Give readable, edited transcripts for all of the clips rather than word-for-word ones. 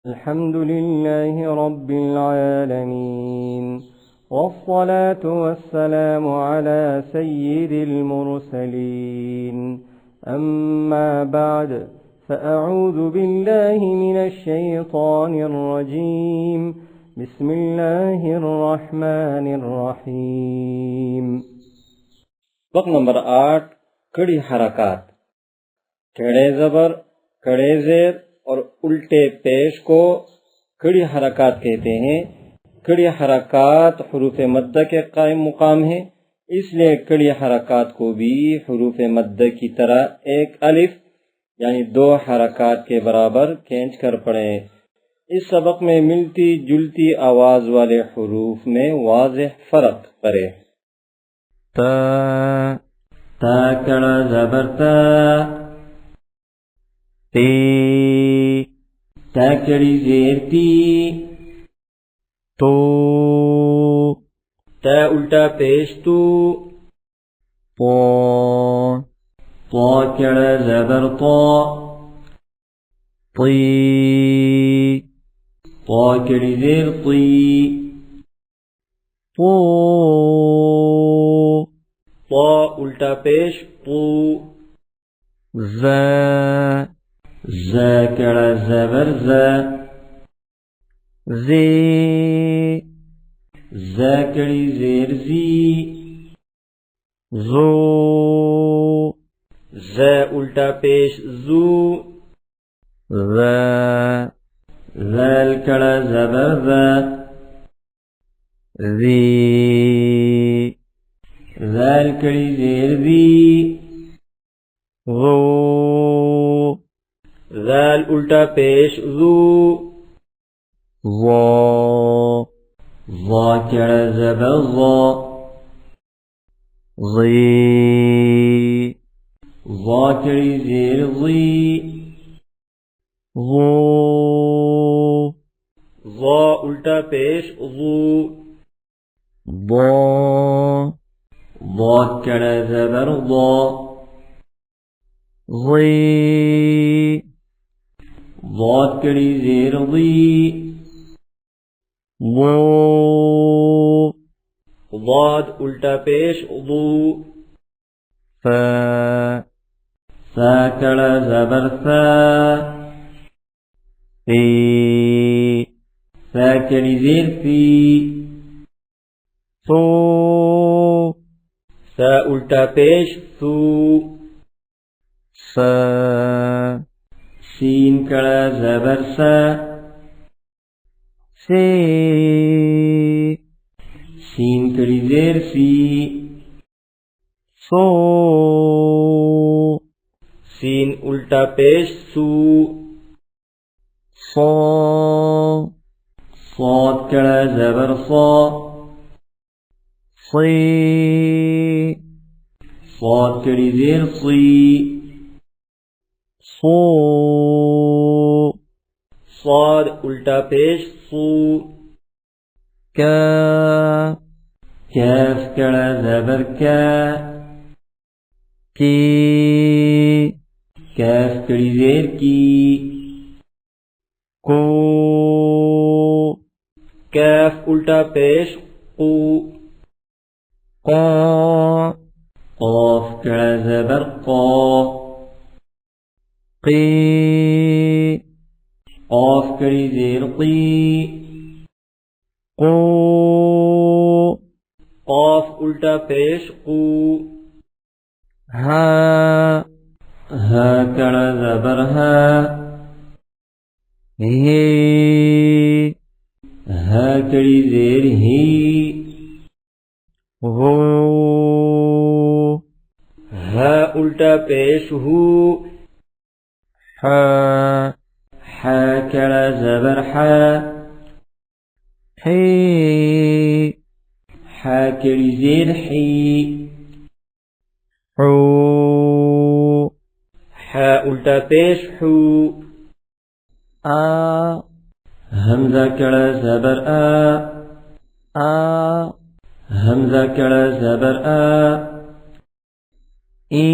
الحمد لله رب العالمين والصلاة والسلام على سيد المرسلين أما بعد فأعوذ بالله من الشيطان الرجيم بسم الله الرحمن الرحيم. سبق نمبر 8 کڑی حرکات. ٹھڑے زبر، کڑے زیر اور الٹے پیش کو کڑی حرکات کہتے ہیں. کڑی حرکات حروف مدہ کے قائم مقام ہیں، اس لیے کڑی حرکات کو بھی حروف مدہ کی طرح ایک الف یعنی 2 حرکات کے برابر کھینچ کر پڑھیں. اس سبق میں ملتی جلتی آواز والے حروف میں واضح فرق کریں. تا تا کڑا زبر تا. تی تا کڑی زیر تی. تو تا الٹا پیش تو. پو طا کڑا زبر طا. طی طا کڑی زیر طی. طو طا الٹا پیش طو. زا زا کڑا زبر زا. زی زا کڑی زیر زی. زو زا الٹا پیش زو. ذا ذال کڑا زبر ذا. ذی ذال کڑی زیر ذی. ذو ذال الٹا پیش ذو. ظا ظا کڑا زبر ظا. ظی ظا کڑی زیر ظی. ظو ظا الٹا پیش ظو. ضا ضا کڑا زبر ضا. ضی ضاد کڑی زیر ضی. ضو ضاد الٹا پیش ضو. فا فا کڑا زبر فا. فی فا کڑی زیر فی. سو فا الٹا پیش سو. سا سین کڑا زبر سا. سی سین کڑی زیر سی. سو سین الٹا پیش سو. صا صاد کڑا زبر صا. صی صاد کڑی زیر صی. صو صاد الٹا پیش صو. کا کاف کڑا زبر کا. کی کاف کڑی زیر کی. کو کاف الٹا پیش قو. قا قاف کڑا زبر قا. قی قاف کڑی زیر قی. قو قاف الٹا پیش قو. ہا ہا کڑا زبر ہا. ہی ہا کڑی زیر ہی. ہو ہا الٹا پیش ہو. ہا حا کڑا زبر حا. ہی حا کڑی زیر حی. حو حا الٹا پیش حو. آ حمزہ کڑا زبر آ. آ حمزہ کڑا زبر آ. ای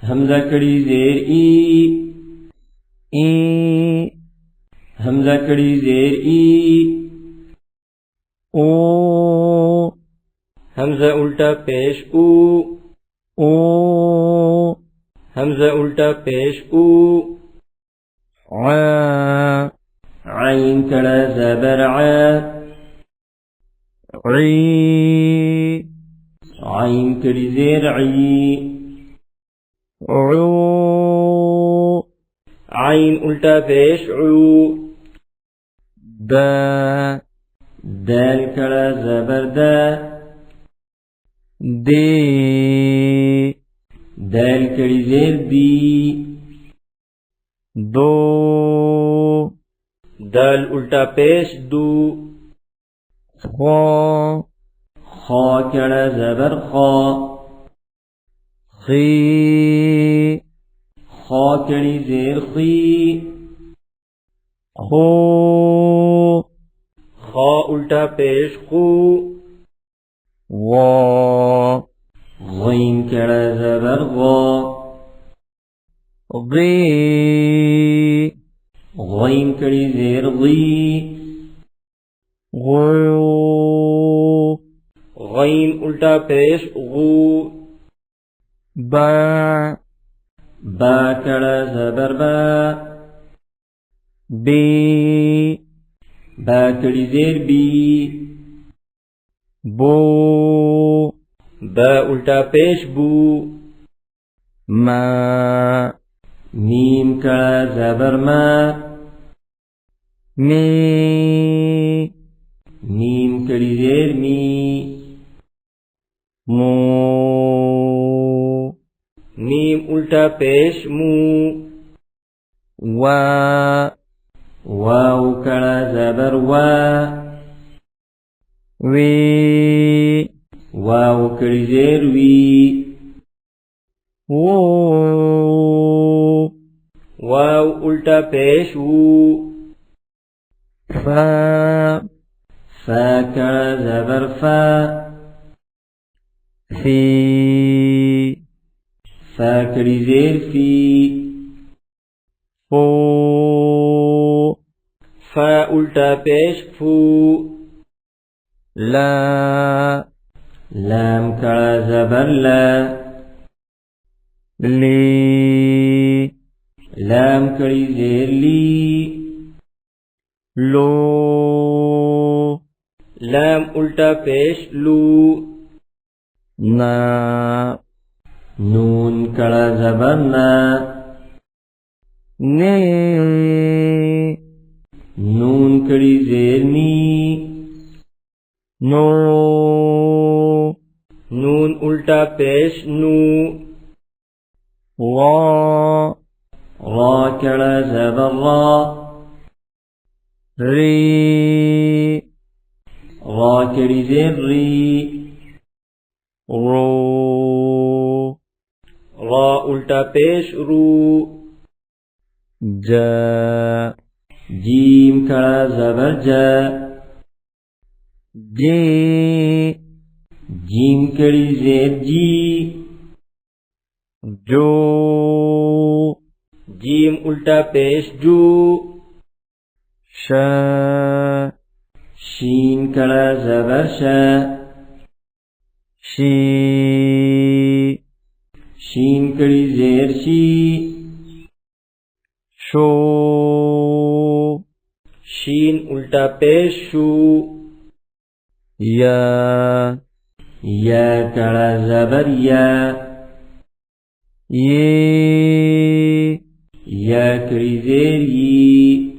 حمزہ کڑی زیر ای. ای حمزہ کڑی زیر ای، او حمزہ الٹا پیش او، او حمزہ الٹا پیش او، ع عین کڑا زبر ع، عی عین کڑی زیر عی، عو عین الٹا پیش عو، دا دال کڑا زبر دا، دی دال کڑی زیر دی، دو دال الٹا پیش دو، خا خا کڑا زبر خا، خی خا کڑی زیر خی، خو خا الٹا پیش خو، وا غین کڑا زبر غا، غی غین کڑی زیر غی، غو غین الٹا پیش غو، با با کڑا زبر با، بی با کڑی زیر بی، بو با الٹا پیش بو، ما میم کڑا زبر ما، می میم کڑی زیر می، مو میم الٹا پیش مو، وا واو کڑا زبر وا، وی واو کڑی زیر وی، وو واو الٹا پیش وو، فا فا کڑا زبر فا، فی فا کڑی زیر فی، فو فا الٹا پیش فو، لا لام کڑا زبر لا، لی لام کڑی زیر لی، لو لام الٹا پیش لو، نا نون کڑا زبر نا، نی نون کڑی زیر نی، نو نون الٹا پیش نو، وا را کڑا زبر را، ری را کڑی زیر ری، رو را الٹا پیش رو، جا جیم کڑا زبر جا، جی جیم کڑی زیر جی، جو جیم الٹا پیش جو، شا شین کڑا زبر شا، شی شین کڑی زیر شی، شو شین الٹا پیش شو، یا یا کڑا زبر یا، یہ یا کڑی زیر یی،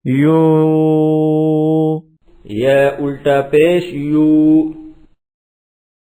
یو یا الٹا پیش یو،